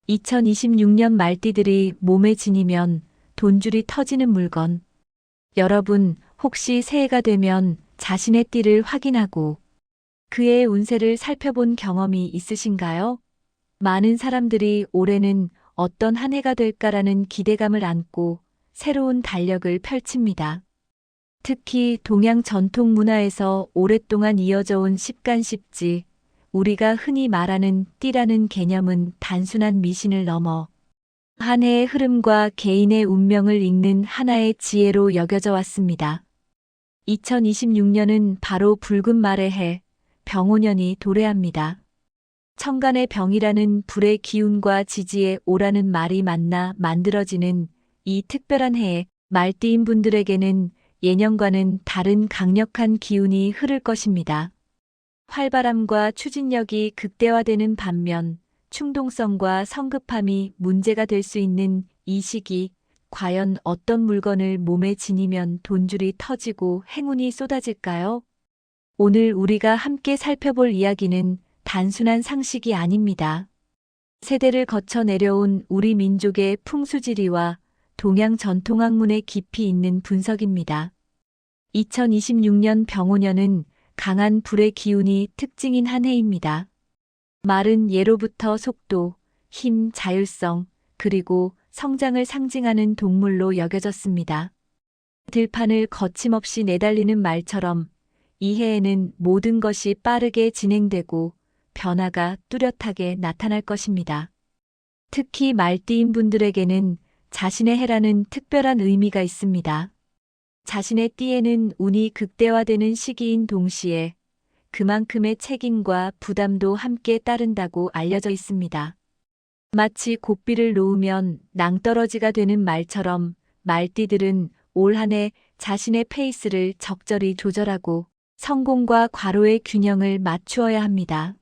2026년 말띠들이 몸에 지니면 돈줄이 터지는 물건. 여러분, 혹시 새해가 되면 자신의 띠를 확인하고 그의 운세를 살펴본 경험이 있으신가요? 많은 사람들이 올해는 어떤 한 해가 될까라는 기대감을 안고 새로운 달력을 펼칩니다. 특히 동양 전통 문화에서 오랫동안 이어져 온 십간십지, 우리가 흔히 말하는 띠라는 개념은 단순한 미신을 넘어 한 해의 흐름과 개인의 운명을 읽는 하나의 지혜로 여겨져 왔습니다. 2026년은 바로 붉은 말의 해, 병오년이 도래합니다. 천간의 병이라는 불의 기운과 지지의 오라는 말이 만나 만들어지는 이 특별한 해에 말띠인 분들에게는 예년과는 다른 강력한 기운이 흐를 것입니다. 활발함과 추진력이 극대화되는 반면 충동성과 성급함이 문제가 될 수 있는 이 시기, 과연 어떤 물건을 몸에 지니면 돈줄이 터지고 행운이 쏟아질까요? 오늘 우리가 함께 살펴볼 이야기는 단순한 상식이 아닙니다. 세대를 거쳐 내려온 우리 민족의 풍수지리와 동양 전통학문의 깊이 있는 분석입니다. 2026년 병오년은 강한 불의 기운이 특징인 한 해입니다. 말은 예로부터 속도, 힘, 자율성, 그리고 성장을 상징하는 동물로 여겨졌습니다. 들판을 거침없이 내달리는 말처럼 이 해에는 모든 것이 빠르게 진행되고 변화가 뚜렷하게 나타날 것입니다. 특히 말띠인 분들에게는 자신의 해라는 특별한 의미가 있습니다. 자신의 띠에는 운이 극대화되는 시기인 동시에 그만큼의 책임과 부담도 함께 따른다고 알려져 있습니다. 마치 고삐를 놓으면 낭떠러지가 되는 말처럼 말띠들은 올 한 해 자신의 페이스를 적절히 조절하고 성공과 과로의 균형을 맞추어야 합니다.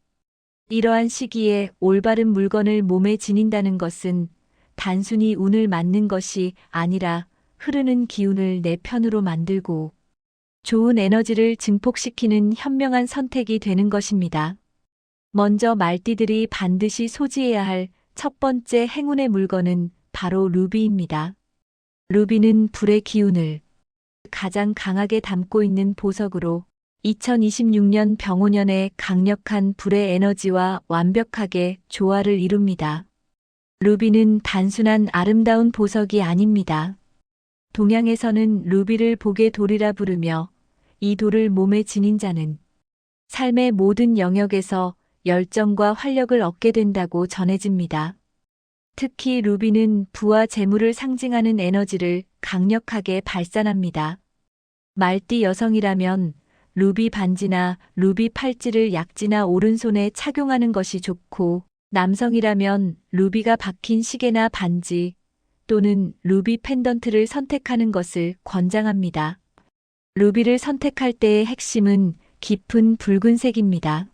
이러한 시기에 올바른 물건을 몸에 지닌다는 것은 단순히 운을 맞는 것이 아니라 흐르는 기운을 내 편으로 만들고 좋은 에너지를 증폭시키는 현명한 선택이 되는 것입니다. 먼저 말띠들이 반드시 소지해야 할 첫 번째 행운의 물건은 바로 루비입니다. 루비는 불의 기운을 가장 강하게 담고 있는 보석으로 2026년 병오년의 강력한 불의 에너지와 완벽하게 조화를 이룹니다. 루비는 단순한 아름다운 보석이 아닙니다. 동양에서는 루비를 복의 돌이라 부르며 이 돌을 몸에 지닌 자는 삶의 모든 영역에서 열정과 활력을 얻게 된다고 전해집니다. 특히 루비는 부와 재물을 상징하는 에너지를 강력하게 발산합니다. 말띠 여성이라면 루비 반지나 루비 팔찌를 약지나 오른손에 착용하는 것이 좋고, 남성이라면 루비가 박힌 시계나 반지 또는 루비 펜던트를 선택하는 것을 권장합니다. 루비를 선택할 때의 핵심은 깊은 붉은색입니다.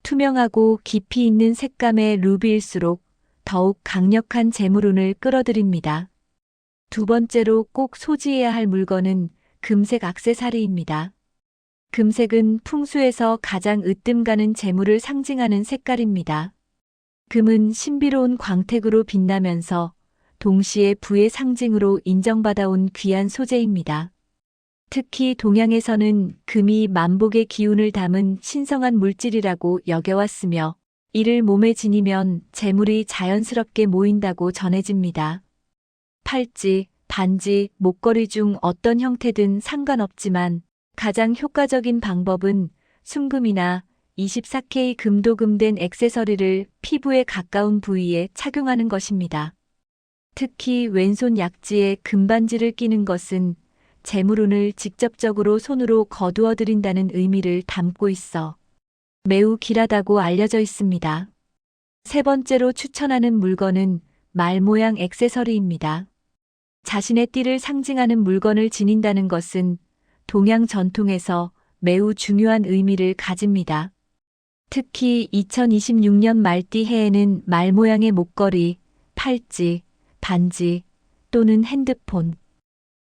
투명하고 깊이 있는 색감의 루비일수록 더욱 강력한 재물운을 끌어들입니다. 두 번째로 꼭 소지해야 할 물건은 금색 액세서리입니다. 금색은 풍수에서 가장 으뜸가는 재물을 상징하는 색깔입니다. 금은 신비로운 광택으로 빛나면서 동시에 부의 상징으로 인정받아온 귀한 소재입니다. 특히 동양에서는 금이 만복의 기운을 담은 신성한 물질이라고 여겨왔으며 이를 몸에 지니면 재물이 자연스럽게 모인다고 전해집니다. 팔찌, 반지, 목걸이 중 어떤 형태든 상관없지만 가장 효과적인 방법은 순금이나 24K 금도금된 액세서리를 피부에 가까운 부위에 착용하는 것입니다. 특히 왼손 약지에 금반지를 끼는 것은 재물운을 직접적으로 손으로 거두어 드린다는 의미를 담고 있어 매우 귀하다고 알려져 있습니다. 세 번째로 추천하는 물건은 말 모양 액세서리입니다. 자신의 띠를 상징하는 물건을 지닌다는 것은 동양 전통에서 매우 중요한 의미를 가집니다. 특히 2026년 말띠 해에는 말 모양의 목걸이, 팔찌, 반지 또는 핸드폰,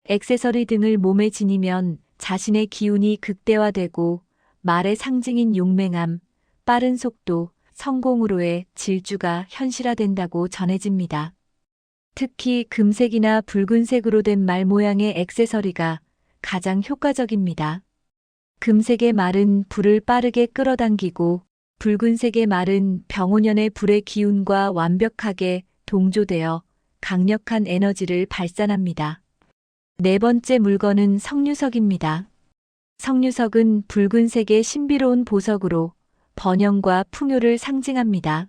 액세서리 등을 몸에 지니면 자신의 기운이 극대화되고 말의 상징인 용맹함, 빠른 속도, 성공으로의 질주가 현실화된다고 전해집니다. 특히 금색이나 붉은색으로 된 말 모양의 액세서리가 가장 효과적입니다. 금색의 말은 불을 빠르게 끌어당기고 붉은색의 말은 병오년의 불의 기운과 완벽하게 동조되어 강력한 에너지를 발산합니다. 네 번째 물건은 석류석입니다. 석류석은 붉은색의 신비로운 보석으로 번영과 풍요를 상징합니다.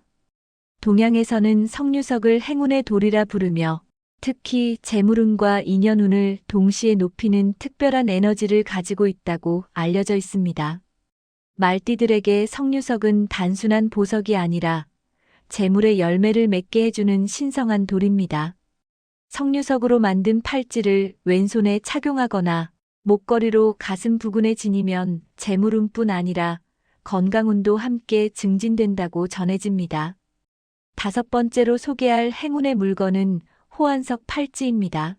동양에서는 석류석을 행운의 돌이라 부르며 특히 재물운과 인연운을 동시에 높이는 특별한 에너지를 가지고 있다고 알려져 있습니다. 말띠들에게 석류석은 단순한 보석이 아니라 재물의 열매를 맺게 해주는 신성한 돌입니다. 석류석으로 만든 팔찌를 왼손에 착용하거나 목걸이로 가슴 부근에 지니면 재물운뿐 아니라 건강운도 함께 증진된다고 전해집니다. 다섯 번째로 소개할 행운의 물건은 호환석 팔찌입니다.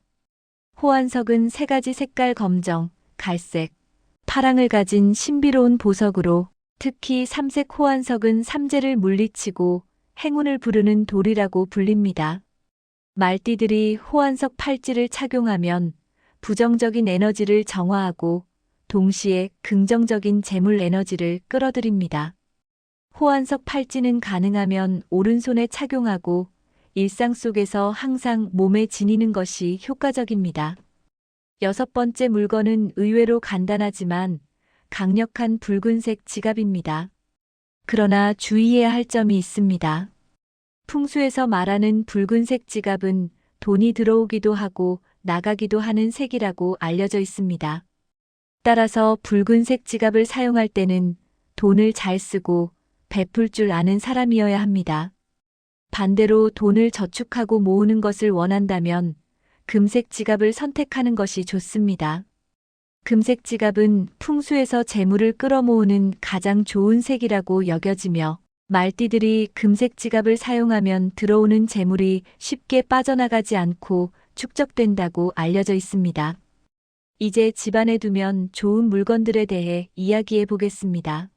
호환석은 세 가지 색깔 검정, 갈색, 파랑을 가진 신비로운 보석으로 특히 삼색 호환석은 삼재를 물리치고 행운을 부르는 돌이라고 불립니다. 말띠들이 호환석 팔찌를 착용하면 부정적인 에너지를 정화하고 동시에 긍정적인 재물 에너지를 끌어들입니다. 호환석 팔찌는 가능하면 오른손에 착용하고 일상 속에서 항상 몸에 지니는 것이 효과적입니다. 여섯 번째 물건은 의외로 간단하지만 강력한 붉은색 지갑입니다. 그러나 주의해야 할 점이 있습니다. 풍수에서 말하는 붉은색 지갑은 돈이 들어오기도 하고 나가기도 하는 색이라고 알려져 있습니다. 따라서 붉은색 지갑을 사용할 때는 돈을 잘 쓰고 베풀 줄 아는 사람이어야 합니다. 반대로 돈을 저축하고 모으는 것을 원한다면 금색 지갑을 선택하는 것이 좋습니다. 금색 지갑은 풍수에서 재물을 끌어모으는 가장 좋은 색이라고 여겨지며 말띠들이 금색 지갑을 사용하면 들어오는 재물이 쉽게 빠져나가지 않고 축적된다고 알려져 있습니다. 이제 집안에 두면 좋은 물건들에 대해 이야기해 보겠습니다.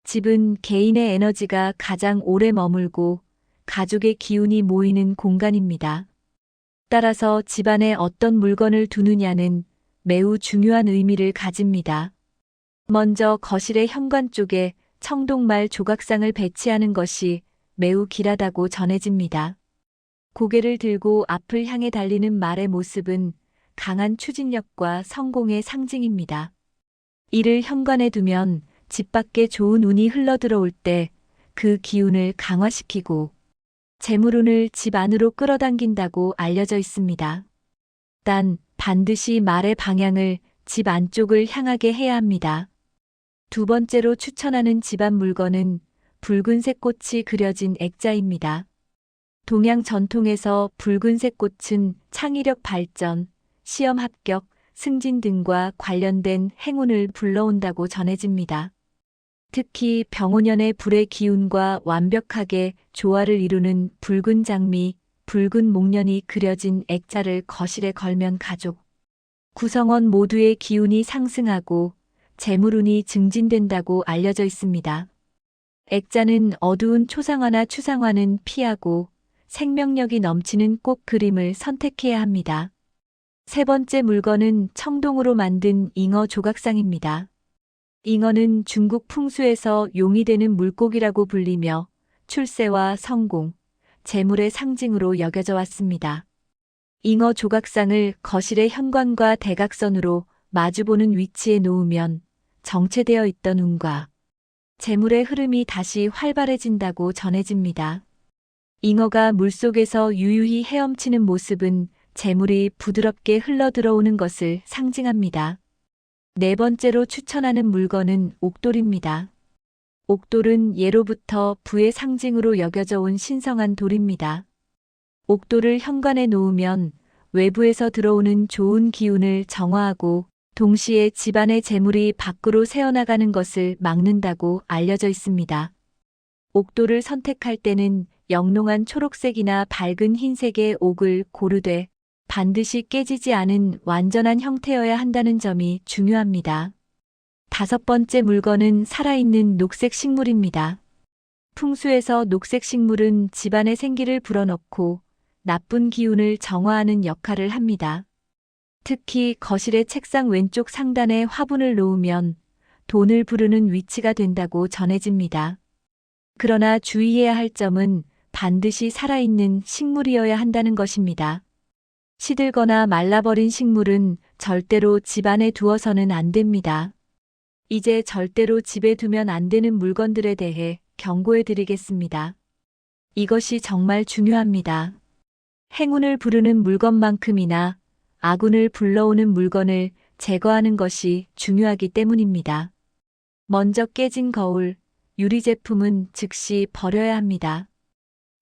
집은 개인의 에너지가 가장 오래 머물고 가족의 기운이 모이는 공간입니다. 따라서 집안에 어떤 물건을 두느냐는 매우 중요한 의미를 가집니다. 먼저 거실의 현관 쪽에 청동말 조각상을 배치하는 것이 매우 길하다고 전해집니다. 고개를 들고 앞을 향해 달리는 말의 모습은 강한 추진력과 성공의 상징입니다. 이를 현관에 두면 집 밖에 좋은 운이 흘러들어올 때 그 기운을 강화시키고 재물운을 집 안으로 끌어당긴다고 알려져 있습니다. 단, 반드시 말의 방향을 집 안쪽을 향하게 해야 합니다. 두 번째로 추천하는 집안 물건은 붉은색 꽃이 그려진 액자입니다. 동양 전통에서 붉은색 꽃은 창의력 발전, 시험 합격, 승진 등과 관련된 행운을 불러온다고 전해집니다. 특히 병오년의 불의 기운과 완벽하게 조화를 이루는 붉은 장미, 붉은 목련이 그려진 액자를 거실에 걸면 가족, 구성원 모두의 기운이 상승하고 재물운이 증진된다고 알려져 있습니다. 액자는 어두운 초상화나 추상화는 피하고 생명력이 넘치는 꽃 그림을 선택해야 합니다. 세 번째 물건은 청동으로 만든 잉어 조각상입니다. 잉어는 중국 풍수에서 용이 되는 물고기라고 불리며 출세와 성공, 재물의 상징으로 여겨져 왔습니다. 잉어 조각상을 거실의 현관과 대각선으로 마주보는 위치에 놓으면 정체되어 있던 운과 재물의 흐름이 다시 활발해진다고 전해집니다. 잉어가 물속에서 유유히 헤엄치는 모습은 재물이 부드럽게 흘러들어오는 것을 상징합니다. 네 번째로 추천하는 물건은 옥돌입니다. 옥돌은 예로부터 부의 상징으로 여겨져 온 신성한 돌입니다. 옥돌을 현관에 놓으면 외부에서 들어오는 좋은 기운을 정화하고 동시에 집안의 재물이 밖으로 새어나가는 것을 막는다고 알려져 있습니다. 옥돌을 선택할 때는 영롱한 초록색이나 밝은 흰색의 옥을 고르되 반드시 깨지지 않은 완전한 형태여야 한다는 점이 중요합니다. 다섯 번째 물건은 살아있는 녹색 식물입니다. 풍수에서 녹색 식물은 집안의 생기를 불어넣고 나쁜 기운을 정화하는 역할을 합니다. 특히 거실의 책상 왼쪽 상단에 화분을 놓으면 돈을 부르는 위치가 된다고 전해집니다. 그러나 주의해야 할 점은 반드시 살아있는 식물이어야 한다는 것입니다. 시들거나 말라버린 식물은 절대로 집 안에 두어서는 안 됩니다. 이제 절대로 집에 두면 안 되는 물건들에 대해 경고해 드리겠습니다. 이것이 정말 중요합니다. 행운을 부르는 물건만큼이나 아군을 불러오는 물건을 제거하는 것이 중요하기 때문입니다. 먼저 깨진 거울, 유리 제품은 즉시 버려야 합니다.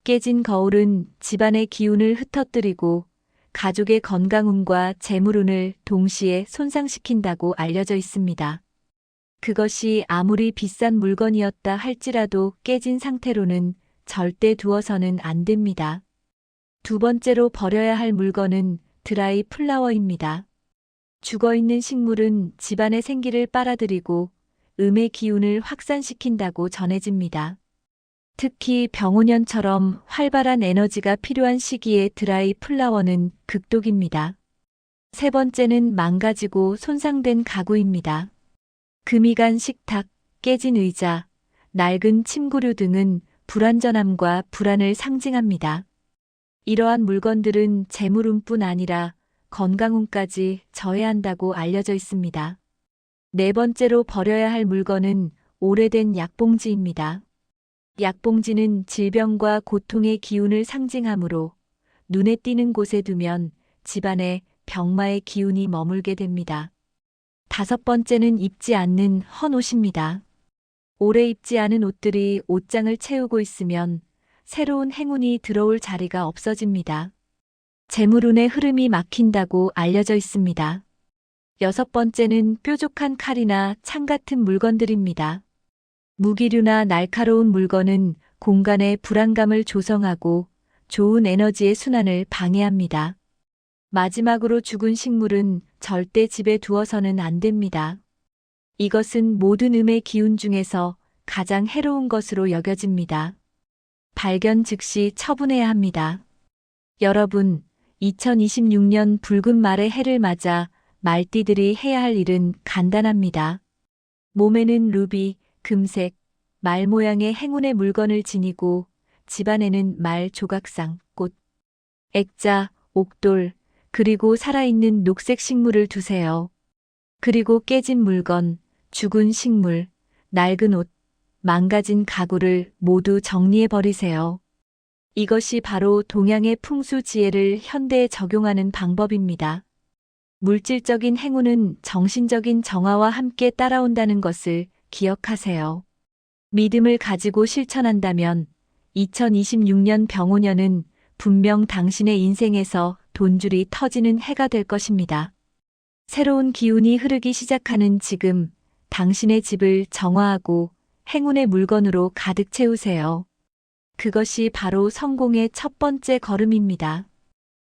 깨진 거울은 집안의 기운을 흩어뜨리고 가족의 건강운과 재물운을 동시에 손상시킨다고 알려져 있습니다. 그것이 아무리 비싼 물건이었다 할지라도 깨진 상태로는 절대 두어서는 안 됩니다. 두 번째로 버려야 할 물건은 드라이 플라워입니다. 죽어있는 식물은 집안의 생기를 빨아들이고 음의 기운을 확산시킨다고 전해집니다. 특히 병오년처럼 활발한 에너지가 필요한 시기에 드라이 플라워는 극독입니다. 세 번째는 망가지고 손상된 가구입니다. 금이 간 식탁, 깨진 의자, 낡은 침구류 등은 불완전함과 불안을 상징합니다. 이러한 물건들은 재물운뿐 아니라 건강운까지 저해한다고 알려져 있습니다. 네 번째로 버려야 할 물건은 오래된 약봉지입니다. 약봉지는 질병과 고통의 기운을 상징하므로 눈에 띄는 곳에 두면 집안에 병마의 기운이 머물게 됩니다. 다섯 번째는 입지 않는 헌옷입니다. 오래 입지 않은 옷들이 옷장을 채우고 있으면 새로운 행운이 들어올 자리가 없어집니다. 재물운의 흐름이 막힌다고 알려져 있습니다. 여섯 번째는 뾰족한 칼이나 창 같은 물건들입니다. 무기류나 날카로운 물건은 공간의 불안감을 조성하고 좋은 에너지의 순환을 방해합니다. 마지막으로 죽은 식물은 절대 집에 두어서는 안 됩니다. 이것은 모든 음의 기운 중에서 가장 해로운 것으로 여겨집니다. 발견 즉시 처분해야 합니다. 여러분, 2026년 붉은 말의 해를 맞아 말띠들이 해야 할 일은 간단합니다. 몸에는 루비, 금색, 말 모양의 행운의 물건을 지니고 집안에는 말 조각상, 꽃, 액자, 옥돌, 그리고 살아있는 녹색 식물을 두세요. 그리고 깨진 물건, 죽은 식물, 낡은 옷, 망가진 가구를 모두 정리해 버리세요. 이것이 바로 동양의 풍수 지혜를 현대에 적용하는 방법입니다. 물질적인 행운은 정신적인 정화와 함께 따라온다는 것을 기억하세요. 믿음을 가지고 실천한다면 2026년 병오년은 분명 당신의 인생에서 돈줄이 터지는 해가 될 것입니다. 새로운 기운이 흐르기 시작하는 지금 당신의 집을 정화하고 행운의 물건으로 가득 채우세요. 그것이 바로 성공의 첫 번째 걸음입니다.